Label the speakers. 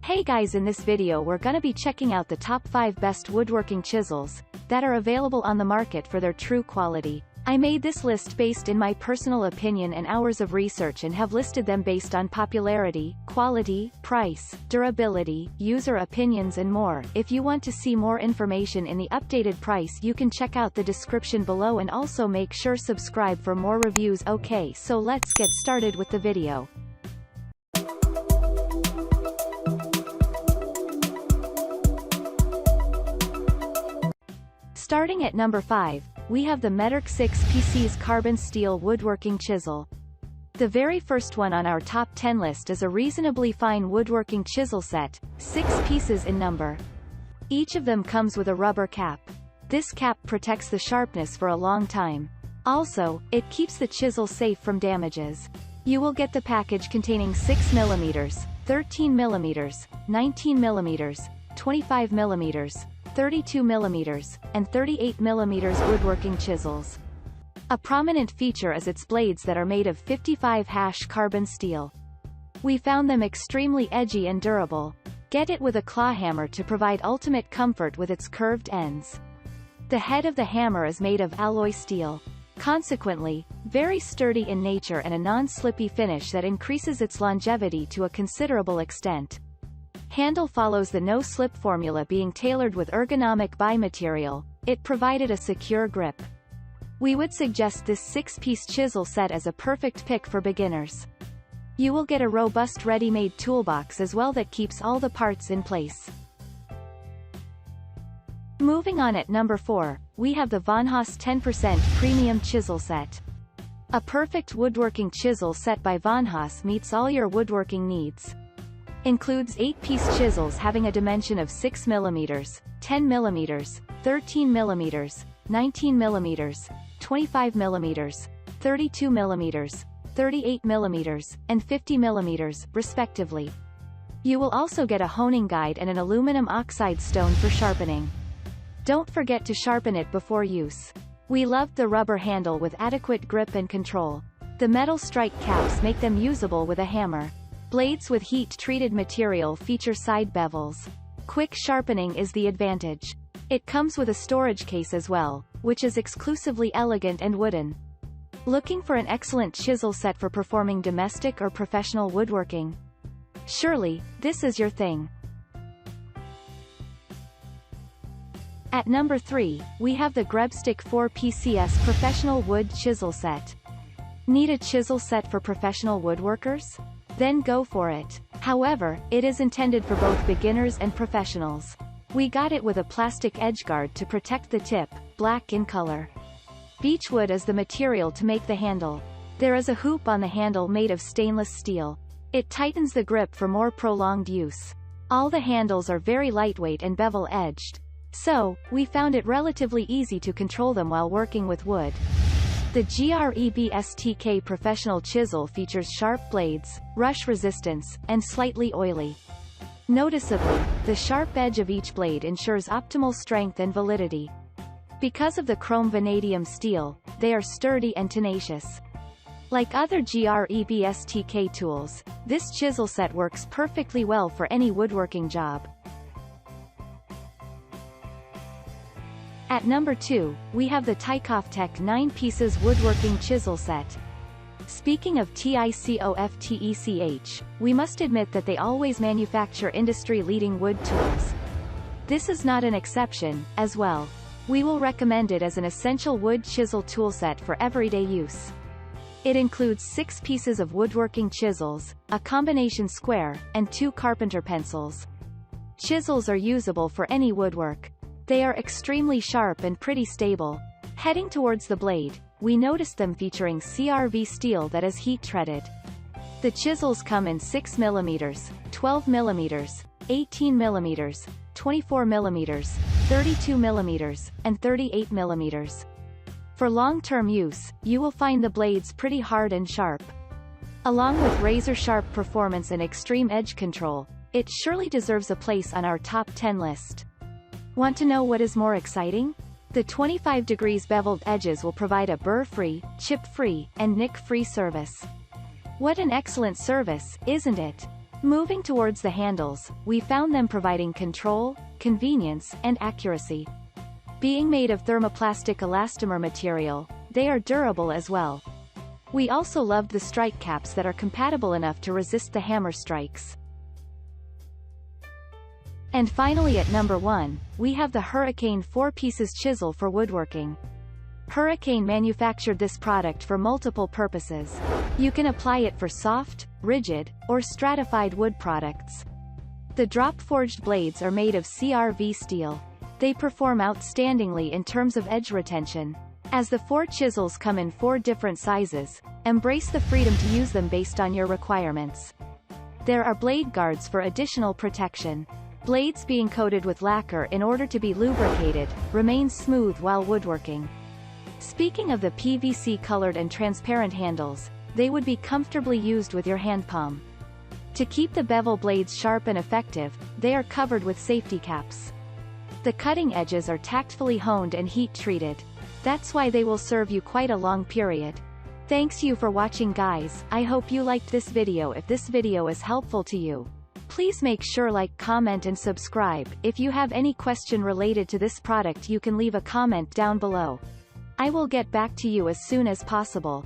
Speaker 1: Hey guys, in this video we're gonna be checking out the top 5 best woodworking chisels that are available on the market for their true quality. I made this list based in my personal opinion and hours of research and have listed them based on popularity, quality, price, durability, user opinions and more. If you want to see more information in the updated price, you can check out the description below and also make sure subscribe for more reviews. Okay, so let's get started with the video. Starting at number 5, we have the Meterk 6 PC's carbon steel woodworking chisel. The very first one on our top 10 list is a reasonably fine woodworking chisel set, 6 pieces in number. Each of them comes with a rubber cap. This cap protects the sharpness for a long time. Also, it keeps the chisel safe from damages. You will get the package containing 6mm, 13mm, 19mm, 25mm, 32mm, and 38mm woodworking chisels. A prominent feature is its blades that are made of 55H carbon steel. We found them extremely edgy and durable. Get it with a claw hammer to provide ultimate comfort with its curved ends. The head of the hammer is made of alloy steel. Consequently, very sturdy in nature and a non-slippy finish that increases its longevity to a considerable extent. Handle follows the no-slip formula, being tailored with ergonomic bi-material. It provided a secure grip. We would suggest this 6-piece chisel set as a perfect pick for beginners. You will get a robust ready-made toolbox as well that keeps all the parts in place. Moving on, at number 4, we have the VonHaus 10% Premium Chisel Set. A perfect woodworking chisel set by VonHaus meets all your woodworking needs. Includes 8-piece chisels having a dimension of 6mm, 10mm, 13mm, 19mm, 25mm, 32mm, 38mm, and 50mm, respectively. You will also get a honing guide and an aluminum oxide stone for sharpening. Don't forget to sharpen it before use. We loved the rubber handle with adequate grip and control. The metal strike caps make them usable with a hammer. Blades with heat-treated material feature side bevels. Quick sharpening is the advantage. It comes with a storage case as well, which is exclusively elegant and wooden. Looking for an excellent chisel set for performing domestic or professional woodworking? Surely, this is your thing. At number 3, we have the Grebstk 4PCS Professional Wood Chisel Set. Need a chisel set for professional woodworkers? Then go for it. However, it is intended for both beginners and professionals. We got it with a plastic edgeguard to protect the tip, black in color. Beechwood is the material to make the handle. There is a hoop on the handle made of stainless steel. It tightens the grip for more prolonged use. All the handles are very lightweight and bevel-edged. So, we found it relatively easy to control them while working with wood. The Grebstk Professional Chisel features sharp blades, rush resistance, and slightly oily. Noticeably, the sharp edge of each blade ensures optimal strength and validity. Because of the chrome vanadium steel, they are sturdy and tenacious. Like other Grebstk tools, this chisel set works perfectly well for any woodworking job. At number 2, we have the Ticoftech 9 pieces woodworking chisel set. Speaking of TICOTEK, we must admit that they always manufacture industry-leading wood tools. This is not an exception, as well. We will recommend it as an essential wood chisel tool set for everyday use. It includes 6 pieces of woodworking chisels, a combination square, and 2 carpenter pencils. Chisels are usable for any woodwork. They are extremely sharp and pretty stable. Heading towards the blade, we noticed them featuring CRV steel that is heat-treated. The chisels come in 6mm, 12mm, 18mm, 24mm, 32mm, and 38mm. For long-term use, you will find the blades pretty hard and sharp. Along with razor-sharp performance and extreme edge control, it surely deserves a place on our top 10 list. Want to know what is more exciting? The 25 degrees beveled edges will provide a burr-free, chip-free, and nick-free service. What an excellent service, isn't it? Moving towards the handles, we found them providing control, convenience, and accuracy. Being made of thermoplastic elastomer material, they are durable as well. We also loved the strike caps that are compatible enough to resist the hammer strikes. And finally at number 1, we have the Hurricane 4-pieces chisel for woodworking. Hurricane manufactured this product for multiple purposes. You can apply it for soft, rigid, or stratified wood products. The drop-forged blades are made of CRV steel. They perform outstandingly in terms of edge retention. As the 4 chisels come in 4 different sizes, embrace the freedom to use them based on your requirements. There are blade guards for additional protection. Blades being coated with lacquer in order to be lubricated, remain smooth while woodworking. Speaking of the PVC-colored and transparent handles, they would be comfortably used with your hand palm. To keep the bevel blades sharp and effective, they are covered with safety caps. The cutting edges are tactfully honed and heat-treated. That's why they will serve you quite a long period. Thanks you for watching guys, I hope you liked this video. If this video is helpful to you, please make sure like, comment and subscribe. If you have any question related to this product you can leave a comment down below. I will get back to you as soon as possible.